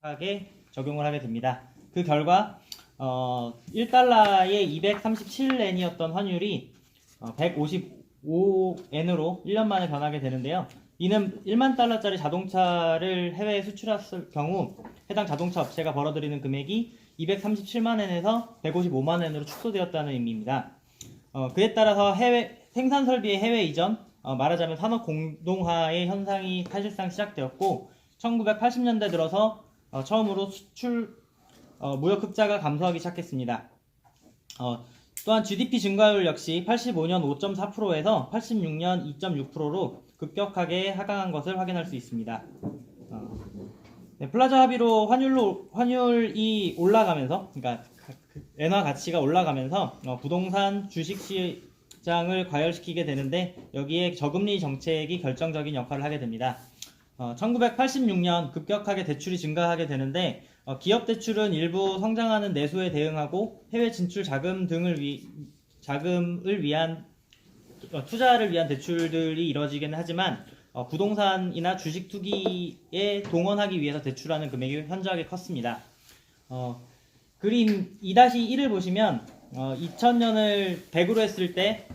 하게 적용을 하게 됩니다. 그 결과 1달러에 237엔이었던 환율이 155엔으로 1년 만에 변하게 되는데요. 이는 1만 달러짜리 자동차를 해외에 수출했을 경우 해당 자동차 업체가 벌어들이는 금액이 237만엔에서 155만엔으로 축소되었다는 의미입니다. 그에 따라서 생산 설비의 해외 이전, 말하자면 산업 공동화의 현상이 사실상 시작되었고 1980년대 들어서 처음으로 수출 무역 흑자가 감소하기 시작했습니다. 또한 GDP 증가율 역시 85년 5.4%에서 86년 2.6%로 급격하게 하강한 것을 확인할 수 있습니다. 네, 플라자 합의로 환율이 올라가면서, 그러니까 엔화 가치가 올라가면서 부동산 주식 시장을 과열시키게 되는데 여기에 저금리 정책이 결정적인 역할을 하게 됩니다. 1986년 급격하게 대출이 증가하게 되는데 기업 대출은 일부 성장하는 내수에 대응하고 해외 진출 자금 등을 자금을 위한 투자를 위한 대출들이 이뤄지긴 하지만 부동산이나 주식 투기에 동원하기 위해서 대출하는 금액이 현저하게 컸습니다. 그림 2-1을 보시면 2000년을 100으로 했을 때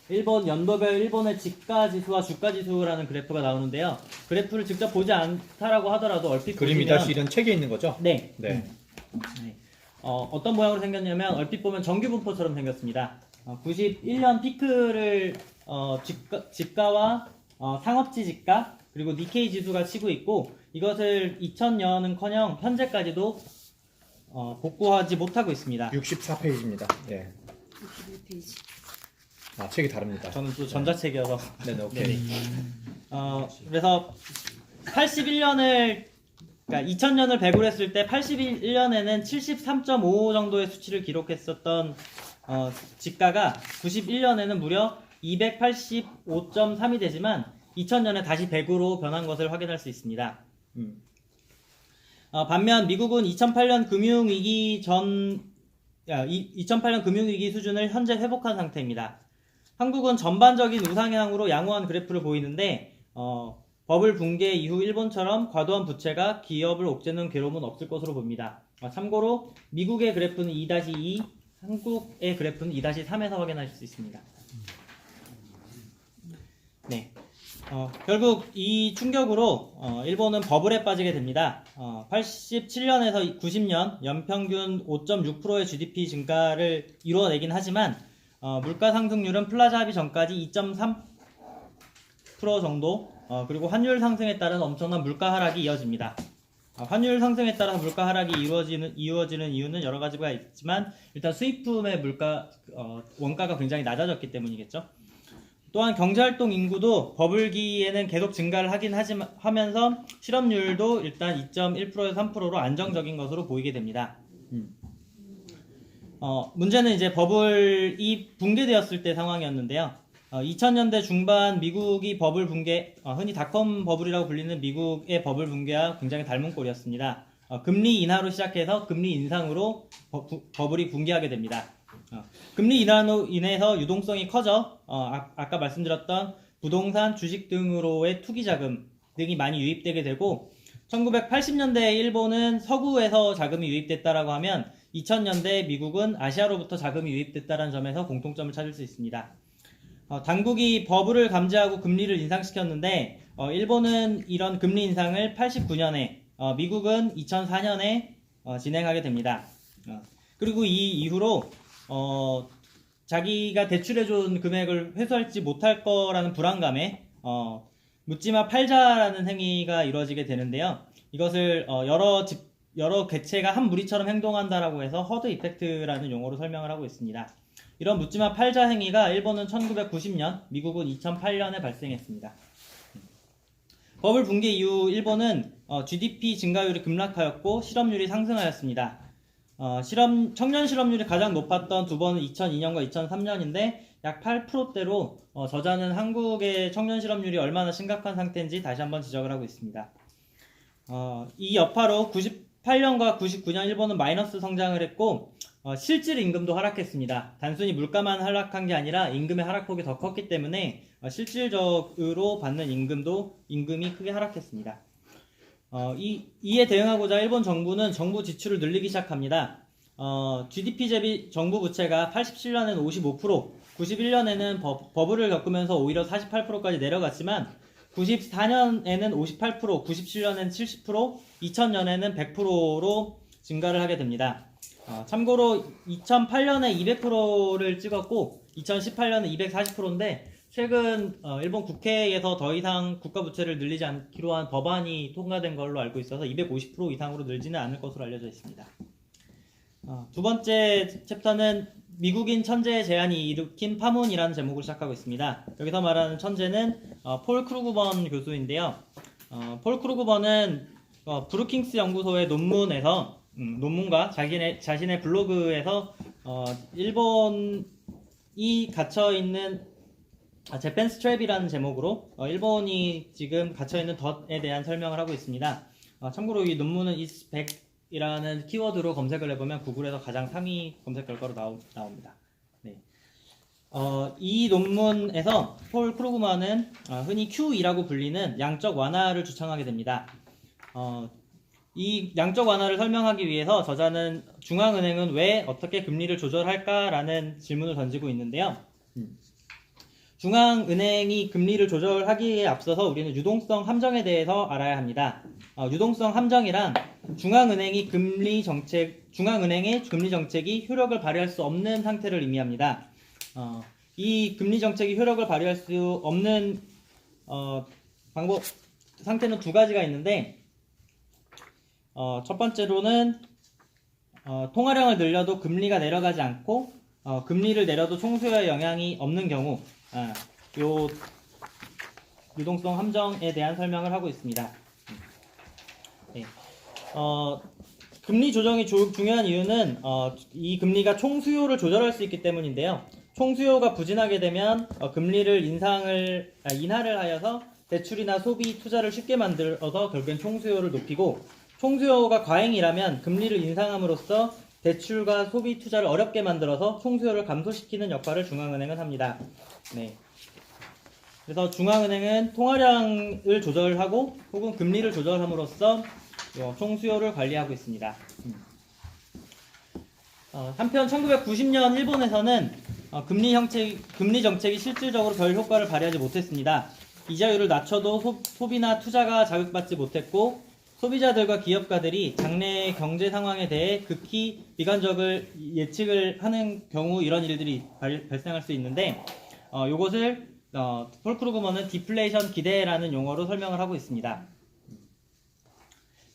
일본 연도별 일본의 집가 지수와 주가 지수라는 그래프가 나오는데요. 그래프를 직접 보지 않다라고 하더라도 얼핏 그림 보시면 2-1은 책에 있는 거죠? 네. 네. 어떤 모양으로 생겼냐면 얼핏 보면 정규분포처럼 생겼습니다. 91년 피크를 집가와 상업지 집가 그리고 니케이 지수가 치고 있고 이것을 2000년은커녕 현재까지도 복구하지 못하고 있습니다. 64페이지입니다. 예. 61페이지. 아, 책이 다릅니다. 저는 또 전자책이어서 네, 오케이. 그래서 81년을 그러니까 2000년을 100으로 했을 때 81년에는 73.55 정도의 수치를 기록했었던 집가가 91년에는 무려 285.3이 되지만 2000년에 다시 100으로 변한 것을 확인할 수 있습니다. 반면 미국은 2008년 금융위기 2008년 금융위기 수준을 현재 회복한 상태입니다. 한국은 전반적인 우상향으로 양호한 그래프를 보이는데 버블 붕괴 이후 일본처럼 과도한 부채가 기업을 옥죄는 괴로움은 없을 것으로 봅니다. 참고로 미국의 그래프는 2-2, 한국의 그래프는 2-3에서 확인하실 수 있습니다. 네. 결국 이 충격으로 일본은 버블에 빠지게 됩니다. 87년에서 90년 연평균 5.6%의 GDP 증가를 이루어내긴 하지만 물가 상승률은 플라자 합의 전까지 2.3% 정도 그리고 환율 상승에 따른 엄청난 물가 하락이 이어집니다. 환율 상승에 따라서 물가 하락이 이루어지는 이유는 여러 가지가 있지만 일단 수입품의 원가가 굉장히 낮아졌기 때문이겠죠. 또한 경제활동 인구도 버블기에는 계속 증가를 하면서 실업률도 일단 2.1%에서 3%로 안정적인 것으로 보이게 됩니다. 문제는 이제 버블이 붕괴되었을 때 상황이었는데요. 2000년대 중반 미국이 버블 붕괴, 흔히 닷컴 버블이라고 불리는 미국의 버블 붕괴와 굉장히 닮은 꼴이었습니다. 금리 인하로 시작해서 금리 인상으로 버블이 붕괴하게 됩니다. 금리 인하로 인해서 유동성이 커져 아까 말씀드렸던 부동산, 주식 등으로의 투기 자금 등이 많이 유입되게 되고 1980년대 일본은 서구에서 자금이 유입됐다라고 하면 2000년대 미국은 아시아로부터 자금이 유입됐다는 점에서 공통점을 찾을 수 있습니다. 당국이 버블을 감지하고 금리를 인상시켰는데 일본은 이런 금리 인상을 89년에 미국은 2004년에 진행하게 됩니다. 그리고 이 이후로 자기가 대출해준 금액을 회수할지 못할 거라는 불안감에 묻지마 팔자라는 행위가 이루어지게 되는데요. 이것을 여러 객체가 한 무리처럼 행동한다라고 해서 허드 이펙트라는 용어로 설명을 하고 있습니다. 이런 묻지마 팔자 행위가 일본은 1990년, 미국은 2008년에 발생했습니다. 버블 붕괴 이후 일본은 GDP 증가율이 급락하였고 실업률이 상승하였습니다. 청년 실업률이 가장 높았던 두 번은 2002년과 2003년인데 약 8%대로 저자는 한국의 청년 실업률이 얼마나 심각한 상태인지 다시 한번 지적을 하고 있습니다. 이 여파로 98년과 99년 일본은 마이너스 성장을 했고 실질 임금도 하락했습니다. 단순히 물가만 하락한 게 아니라 임금의 하락폭이 더 컸기 때문에 실질적으로 받는 임금이 크게 하락했습니다. 이에 대응하고자 일본 정부는 정부 지출을 늘리기 시작합니다. GDP 대비 정부 부채가 87년에는 55%, 91년에는 버블을 겪으면서 오히려 48%까지 내려갔지만 94년에는 58%, 97년에는 70%, 2000년에는 100%로 증가를 하게 됩니다. 참고로 2008년에 200%를 찍었고 2018년에 240%인데 최근 일본 국회에서 더 이상 국가 부채를 늘리지 않기로 한 법안이 통과된 걸로 알고 있어서 250% 이상으로 늘지는 않을 것으로 알려져 있습니다. 두 번째 챕터는 미국인 천재의 제안이 일으킨 파문이라는 제목으로 시작하고 있습니다. 여기서 말하는 천재는 폴 크루그번 교수인데요. 폴 크루그번은 브루킹스 연구소의 논문과 자신의 블로그에서 일본이 갇혀있는 재팬 스트랩이라는 제목으로 일본이 지금 갇혀있는 덫에 대한 설명을 하고 있습니다. 참고로 이 논문은 is back이라는 키워드로 검색을 해보면 구글에서 가장 상위 검색 결과로 나옵니다. 네. 이 논문에서 폴 크루그만은 흔히 QE라고 불리는 양적 완화를 주창하게 됩니다. 이 양적 완화를 설명하기 위해서 저자는 중앙은행은 왜 어떻게 금리를 조절할까라는 질문을 던지고 있는데요. 중앙은행이 금리를 조절하기에 앞서서 우리는 유동성 함정에 대해서 알아야 합니다. 유동성 함정이란 중앙은행의 금리 정책이 효력을 발휘할 수 없는 상태를 의미합니다. 이 금리 정책이 효력을 발휘할 수 없는 상태는 두 가지가 있는데, 첫 번째로는 통화량을 늘려도 금리가 내려가지 않고 금리를 내려도 총수요에 영향이 없는 경우, 요 유동성 함정에 대한 설명을 하고 있습니다. 네. 금리 조정이 중요한 이유는 이 금리가 총수요를 조절할 수 있기 때문인데요. 총수요가 부진하게 되면 금리를 인하를 하여서 대출이나 소비, 투자를 쉽게 만들어서 결국엔 총수요를 높이고, 총수요가 과잉이라면 금리를 인상함으로써 대출과 소비, 투자를 어렵게 만들어서 총수요를 감소시키는 역할을 중앙은행은 합니다. 네. 그래서 중앙은행은 통화량을 조절하고 혹은 금리를 조절함으로써 총수요를 관리하고 있습니다. 한편 1990년 일본에서는 금리 정책이 실질적으로 별 효과를 발휘하지 못했습니다. 이자율을 낮춰도 소비나 투자가 자극받지 못했고, 소비자들과 기업가들이 장래의 경제 상황에 대해 극히 비관적을 예측을 하는 경우 이런 일들이 발생할 수 있는데, 이것을 폴 크루그먼은 디플레이션 기대라는 용어로 설명을 하고 있습니다.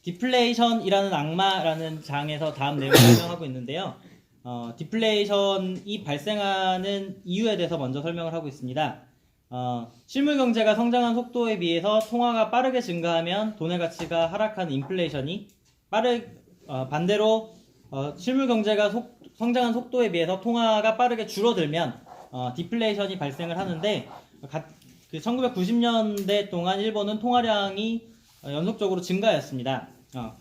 디플레이션이라는 악마라는 장에서 다음 내용을 설명하고 있는데요. 디플레이션이 발생하는 이유에 대해서 먼저 설명을 하고 있습니다. 실물 경제가 성장한 속도에 비해서 통화가 빠르게 증가하면 돈의 가치가 하락하는 인플레이션이 반대로 실물 경제가 성장한 속도에 비해서 통화가 빠르게 줄어들면 디플레이션이 발생을 하는데, 1990년대 동안 일본은 통화량이 연속적으로 증가했습니다.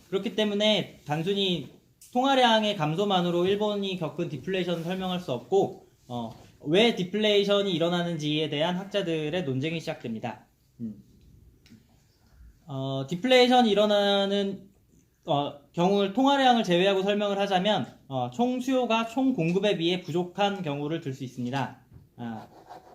그렇기 때문에 단순히 통화량의 감소만으로 일본이 겪은 디플레이션을 설명할 수 없고, 왜 디플레이션이 일어나는지에 대한 학자들의 논쟁이 시작됩니다. 디플레이션이 일어나는 경우를 통화량을 제외하고 설명을 하자면 총 수요가 총 공급에 비해 부족한 경우를 들 수 있습니다.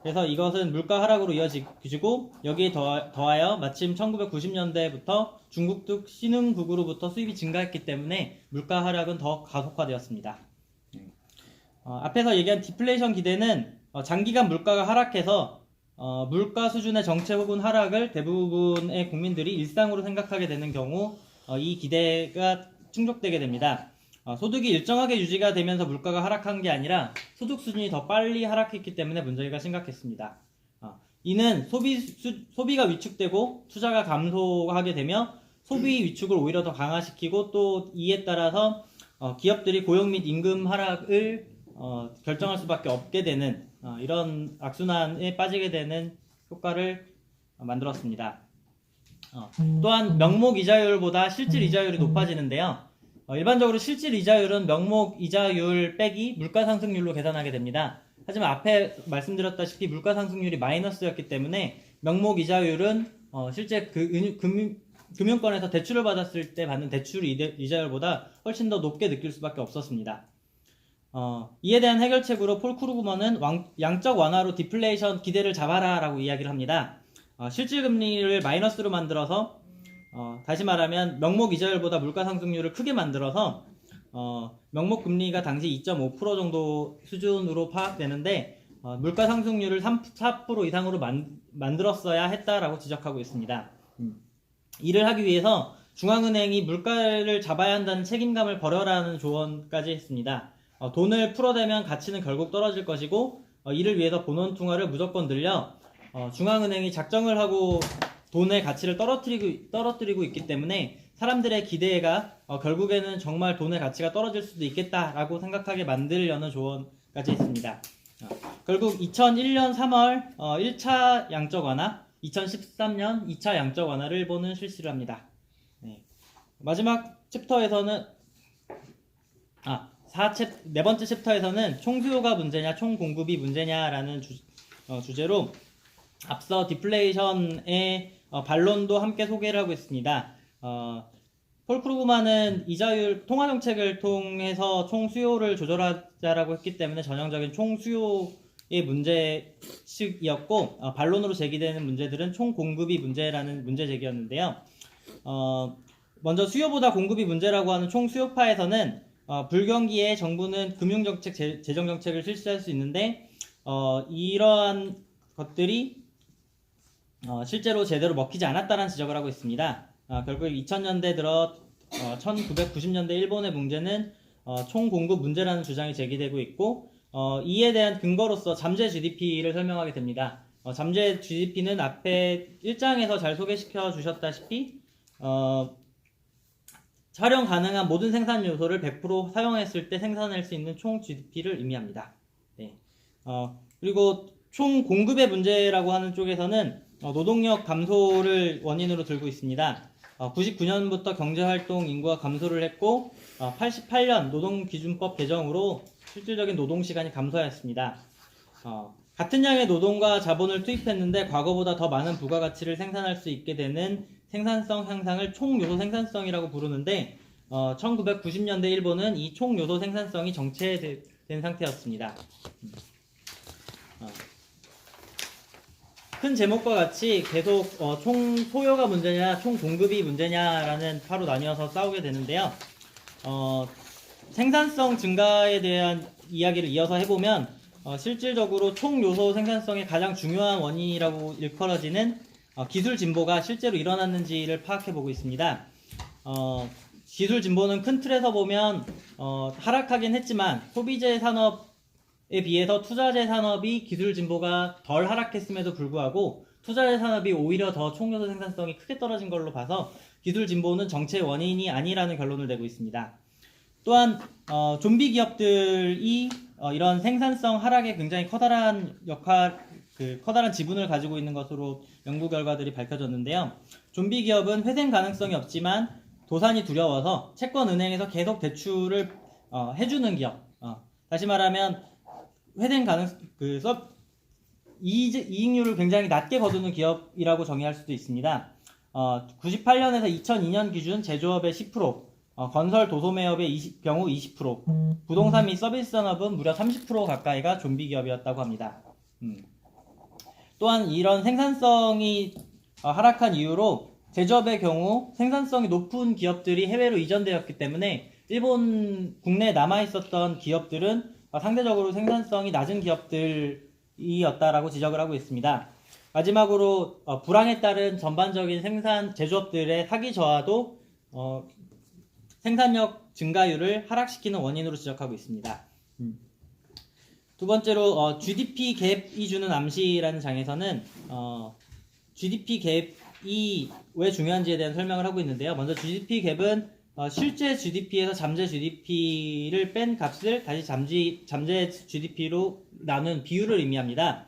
그래서 이것은 물가 하락으로 이어지고, 여기에 더하여 마침 1990년대부터 중국 등 신흥국으로부터 수입이 증가했기 때문에 물가 하락은 더 가속화되었습니다. 앞에서 얘기한 디플레이션 기대는 장기간 물가가 하락해서 물가 수준의 정체 혹은 하락을 대부분의 국민들이 일상으로 생각하게 되는 경우 이 기대가 충족되게 됩니다. 소득이 일정하게 유지가 되면서 물가가 하락한 게 아니라 소득 수준이 더 빨리 하락했기 때문에 문제가 심각했습니다. 이는 소비가 위축되고 투자가 감소하게 되며 소비 위축을 오히려 더 강화시키고, 또 이에 따라서 기업들이 고용 및 임금 하락을 결정할 수밖에 없게 되는 이런 악순환에 빠지게 되는 효과를 만들었습니다. 또한 명목 이자율보다 실질 이자율이 높아지는데요. 일반적으로 실질 이자율은 명목 이자율 빼기 물가 상승률로 계산하게 됩니다. 하지만 앞에 말씀드렸다시피 물가 상승률이 마이너스였기 때문에 명목 이자율은 실제 금융권에서 대출을 받았을 때 받는 대출 이자율보다 훨씬 더 높게 느낄 수밖에 없었습니다. 이에 대한 해결책으로 폴 크루그먼은 양적 완화로 디플레이션 기대를 잡아라 라고 이야기를 합니다. 실질금리를 마이너스로 만들어서 다시 말하면 명목 이자율보다 물가 상승률을 크게 만들어서 명목 금리가 당시 2.5% 정도 수준으로 파악되는데 물가 상승률을 4% 이상으로 만들었어야 했다라고 지적하고 있습니다. 이를 하기 위해서 중앙은행이 물가를 잡아야 한다는 책임감을 버려라는 조언까지 했습니다. 돈을 풀어대면 가치는 결국 떨어질 것이고 이를 위해서 본원통화를 무조건 늘려 중앙은행이 작정을 하고 돈의 가치를 떨어뜨리고 있기 때문에 사람들의 기대가 결국에는 정말 돈의 가치가 떨어질 수도 있겠다라고 생각하게 만들려는 조언까지 했습니다. 결국 2001년 3월 1차 양적 완화, 2013년 2차 양적 완화를 일본은 실시를 합니다. 네. 마지막 챕터에서는 네 번째 챕터에서는 총수요가 문제냐 총공급이 문제냐라는 주제로 앞서 디플레이션의 반론도 함께 소개를 하고 있습니다. 폴 크루그만은 이자율 통화 정책을 통해서 총수요를 조절하자라고 했기 때문에 전형적인 총수요의 문제식이었고 반론으로 제기되는 문제들은 총공급이 문제라는 문제 제기였는데요. 먼저 수요보다 공급이 문제라고 하는 총수요파에서는 불경기에 정부는 금융정책, 재정정책을 실시할 수 있는데 이러한 것들이 실제로 제대로 먹히지 않았다는 지적을 하고 있습니다. 결국 2000년대 들어 1990년대 일본의 문제는 총공급 문제라는 주장이 제기되고 있고 이에 대한 근거로서 잠재 GDP를 설명하게 됩니다. 잠재 GDP는 앞에 1장에서 잘 소개시켜 주셨다시피 활용 가능한 모든 생산 요소를 100% 사용했을 때 생산할 수 있는 총 GDP를 의미합니다. 네. 그리고 총 공급의 문제라고 하는 쪽에서는 노동력 감소를 원인으로 들고 있습니다. 99년부터 경제활동 인구가 감소를 했고 88년 노동기준법 개정으로 실질적인 노동시간이 감소하였습니다. 같은 양의 노동과 자본을 투입했는데 과거보다 더 많은 부가가치를 생산할 수 있게 되는 생산성 향상을 총요소 생산성이라고 부르는데 1990년대 일본은 이 총요소 생산성이 정체된 상태였습니다. 큰 제목과 같이 계속 총 소요가 문제냐 총 공급이 문제냐라는 파로 나뉘어서 싸우게 되는데요. 생산성 증가에 대한 이야기를 이어서 해보면 실질적으로 총 요소 생산성의 가장 중요한 원인이라고 일컬어지는 기술 진보가 실제로 일어났는지를 파악해 보고 있습니다. 기술 진보는 큰 틀에서 보면 하락하긴 했지만 소비재 산업에 비해서 투자재 산업이 기술 진보가 덜 하락했음에도 불구하고 투자재 산업이 오히려 더 총요소 생산성이 크게 떨어진 걸로 봐서 기술 진보는 정체의 원인이 아니라는 결론을 내고 있습니다. 또한 좀비 기업들이 이런 생산성 하락에 굉장히 커다란 커다란 지분을 가지고 있는 것으로 연구 결과들이 밝혀졌는데요. 좀비 기업은 회생 가능성이 없지만 도산이 두려워서 채권은행에서 계속 대출을 해주는 기업. 다시 말하면 회생 이익률을 굉장히 낮게 거두는 기업이라고 정의할 수도 있습니다. 98년에서 2002년 기준 제조업의 10%, 건설 도소매업의 경우 20%, 부동산 및 서비스 산업은 무려 30% 가까이가 좀비 기업이었다고 합니다. 또한 이런 생산성이 하락한 이유로 제조업의 경우 생산성이 높은 기업들이 해외로 이전되었기 때문에 일본 국내에 남아있었던 기업들은 상대적으로 생산성이 낮은 기업들이었다라고 지적을 하고 있습니다. 마지막으로 불황에 따른 전반적인 제조업들의 사기 저하도 생산력 증가율을 하락시키는 원인으로 지적하고 있습니다. 두 번째로 GDP 갭이 주는 암시라는 장에서는 GDP 갭이 왜 중요한지에 대한 설명을 하고 있는데요. 먼저 GDP 갭은 실제 GDP에서 잠재 GDP를 뺀 값을 다시 잠재 GDP로 나눈 비율을 의미합니다.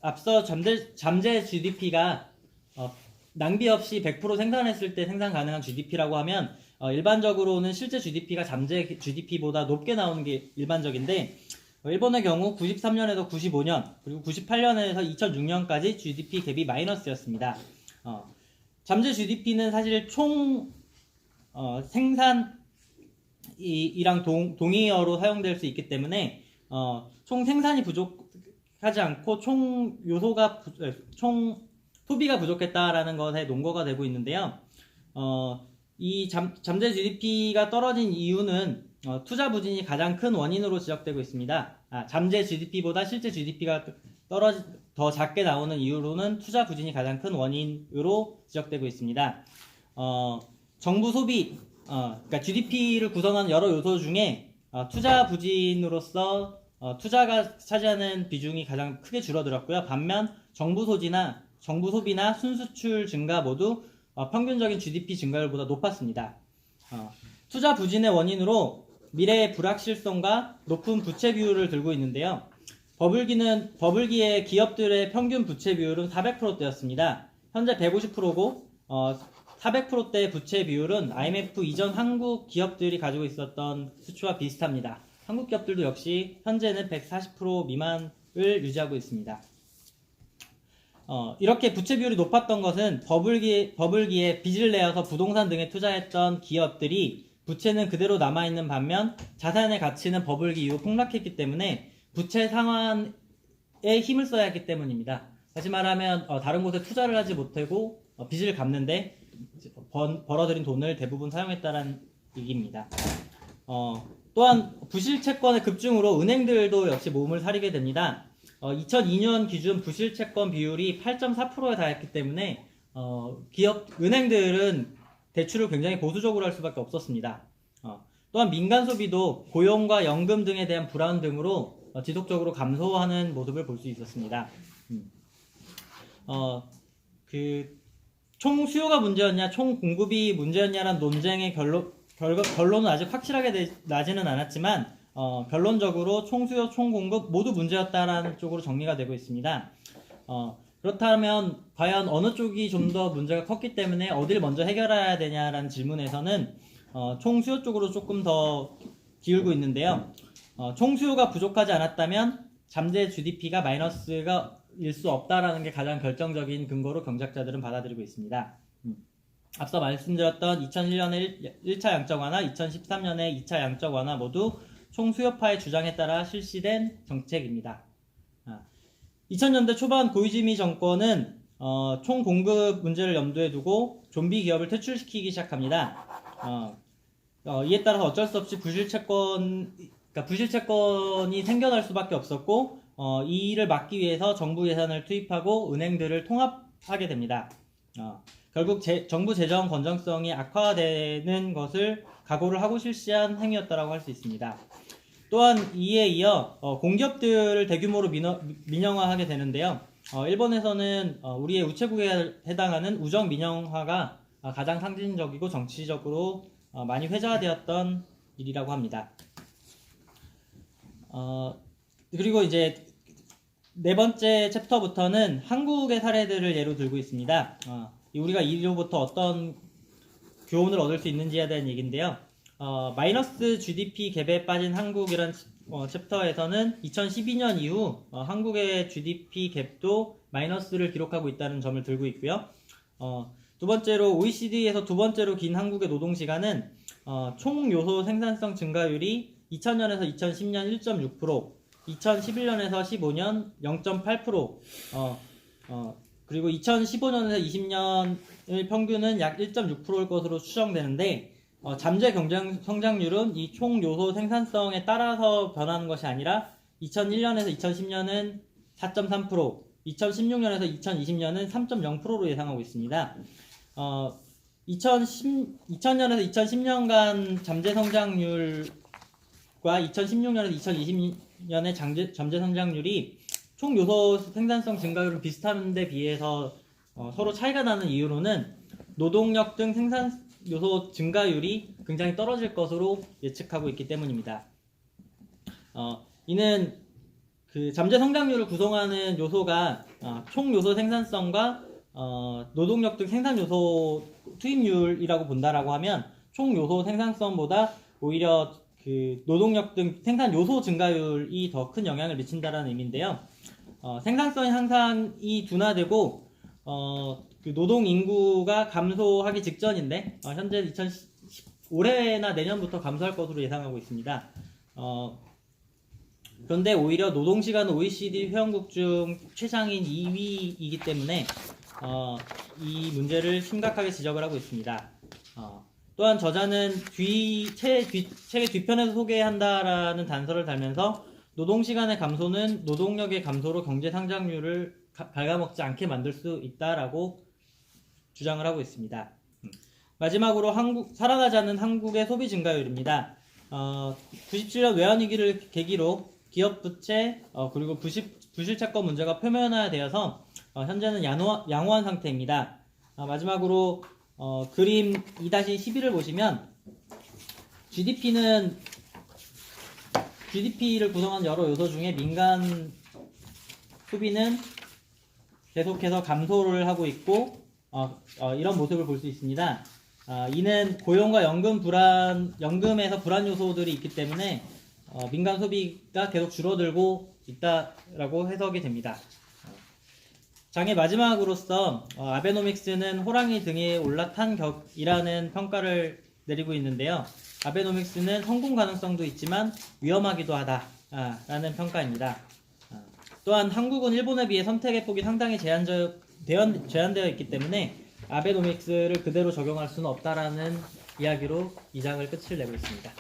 앞서 잠재 GDP가 낭비 없이 100% 생산했을 때 생산 가능한 GDP라고 하면 일반적으로는 실제 GDP가 잠재 GDP보다 높게 나오는 게 일반적인데 일본의 경우 93년에서 95년 그리고 98년에서 2006년까지 GDP 갭이 마이너스였습니다. 잠재 GDP는 사실 총 생산이랑 동의어로 사용될 수 있기 때문에 총 생산이 부족하지 않고 총 소비가 부족했다라는 것에 논거가 되고 있는데요. 이 잠재 GDP가 떨어진 이유는 투자 부진이 가장 큰 원인으로 지적되고 있습니다. 잠재 GDP보다 실제 GDP가 더 작게 나오는 이유로는 투자 부진이 가장 큰 원인으로 지적되고 있습니다. 정부 소비, 그러니까 GDP를 구성하는 여러 요소 중에 투자 부진으로서 투자가 차지하는 비중이 가장 크게 줄어들었고요. 반면 정부 소비나 순수출 증가 모두 평균적인 GDP 증가율보다 높았습니다. 투자 부진의 원인으로 미래의 불확실성과 높은 부채 비율을 들고 있는데요. 버블기의 기업들의 평균 부채 비율은 400%대였습니다. 현재 150%고 400%대 부채 비율은 IMF 이전 한국 기업들이 가지고 있었던 수치와 비슷합니다. 한국 기업들도 역시 현재는 140% 미만을 유지하고 있습니다. 이렇게 부채 비율이 높았던 것은 버블기에 빚을 내어서 부동산 등에 투자했던 기업들이 부채는 그대로 남아있는 반면 자산의 가치는 버블기 이후 폭락했기 때문에 부채 상환에 힘을 써야 했기 때문입니다. 다시 말하면 다른 곳에 투자를 하지 못하고 빚을 갚는데 벌어들인 돈을 대부분 사용했다는 얘기입니다. 또한 부실채권의 급증으로 은행들도 역시 몸을 사리게 됩니다. 2002년 기준 부실채권 비율이 8.4%에 달했기 때문에 은행들은 대출을 굉장히 보수적으로 할 수밖에 없었습니다. 또한 민간 소비도 고용과 연금 등에 대한 불안 등으로 지속적으로 감소하는 모습을 볼 수 있었습니다. 총 수요가 문제였냐, 총 공급이 문제였냐라는 논쟁의 결론은 아직 확실하게 나지는 않았지만 결론적으로 총수요, 총공급 모두 문제였다라는 쪽으로 정리가 되고 있습니다. 그렇다면 과연 어느 쪽이 좀 더 문제가 컸기 때문에 어딜 먼저 해결해야 되냐라는 질문에서는 총수요 쪽으로 조금 더 기울고 있는데요. 총수요가 부족하지 않았다면 잠재 GDP가 마이너스가 일 수 없다라는 게 가장 결정적인 근거로 경제학자들은 받아들이고 있습니다. 앞서 말씀드렸던 2001년의 1차 양적 완화, 2013년의 2차 양적 완화 모두 총수요파의 주장에 따라 실시된 정책입니다. 2000년대 초반 고이즈미 정권은 총공급 문제를 염두에 두고 좀비 기업을 퇴출시키기 시작합니다. 이에 따라서 어쩔 수 없이 부실채권이 생겨날 수밖에 없었고 이 일을 막기 위해서 정부 예산을 투입하고 은행들을 통합하게 됩니다. 결국 정부 재정 건전성이 악화되는 것을 각오를 하고 실시한 행위였다고 할 수 있습니다. 또한 이에 이어 공기업들을 대규모로 민영화하게 되는데요. 일본에서는 우리의 우체국에 해당하는 우정 민영화가 가장 상징적이고 정치적으로 많이 회자되었던 일이라고 합니다. 그리고 이제 네 번째 챕터부터는 한국의 사례들을 예로 들고 있습니다. 우리가 이로부터 어떤 교훈을 얻을 수 있는지에 대한 얘기인데요. 마이너스 GDP 갭에 빠진 한국이란 챕터에서는 2012년 이후 한국의 GDP 갭도 마이너스를 기록하고 있다는 점을 들고 있고요. 두 번째로 OECD에서 두 번째로 긴 한국의 노동시간은 총 요소 생산성 증가율이 2000년에서 2010년 1.6%, 2011년에서 15년 0.8%, 그리고 2015년에서 20년의 평균은 약 1.6%일 것으로 추정되는데 잠재 경제 성장률은 이 총 요소 생산성에 따라서 변하는 것이 아니라 2001년에서 2010년은 4.3%, 2016년에서 2020년은 3.0%로 예상하고 있습니다. 2000년에서 2010년간 잠재 성장률과 2016년에서 2020년의 잠재 성장률이 총 요소 생산성 증가율은 비슷한데 비해서 서로 차이가 나는 이유로는 노동력 등 생산 요소 증가율이 굉장히 떨어질 것으로 예측하고 있기 때문입니다. 이는 그 잠재 성장률을 구성하는 요소가 총 요소 생산성과 노동력 등 생산 요소 투입률이라고 본다라고 하면 총 요소 생산성보다 오히려 그 노동력 등 생산 요소 증가율이 더 큰 영향을 미친다라는 의미인데요. 생산성이 항상 둔화되고 그 노동 인구가 감소하기 직전인데 현재 2010 올해나 내년부터 감소할 것으로 예상하고 있습니다. 그런데 오히려 노동시간은 OECD 회원국 중 최장인 2위이기 때문에 이 문제를 심각하게 지적을 하고 있습니다. 또한 저자는 책의 뒤편에서 소개한다라는 단서를 달면서 노동시간의 감소는 노동력의 감소로 경제 성장률을 갉아먹지 않게 만들 수 있다라고 주장을 하고 있습니다. 마지막으로 살아나지 않는 한국의 소비 증가율입니다. 97년 외환위기를 계기로 기업 부채 그리고 부실채권 문제가 표면화되어서 현재는 양호한 상태입니다. 마지막으로 그림 2-11을 보시면 GDP를 구성하는 여러 요소 중에 민간 소비는 계속해서 감소를 하고 있고 이런 모습을 볼 수 있습니다. 이는 고용과 연금에서 불안 요소들이 있기 때문에 민간 소비가 계속 줄어들고 있다라고 해석이 됩니다. 장의 마지막으로서 아베노믹스는 호랑이 등에 올라탄 격이라는 평가를 내리고 있는데요. 아베노믹스는 성공 가능성도 있지만 위험하기도 하다라는 평가입니다. 또한 한국은 일본에 비해 선택의 폭이 상당히 제한되어 있기 때문에 아베노믹스를 그대로 적용할 수는 없다라는 이야기로 이 장을 끝을 내고 있습니다.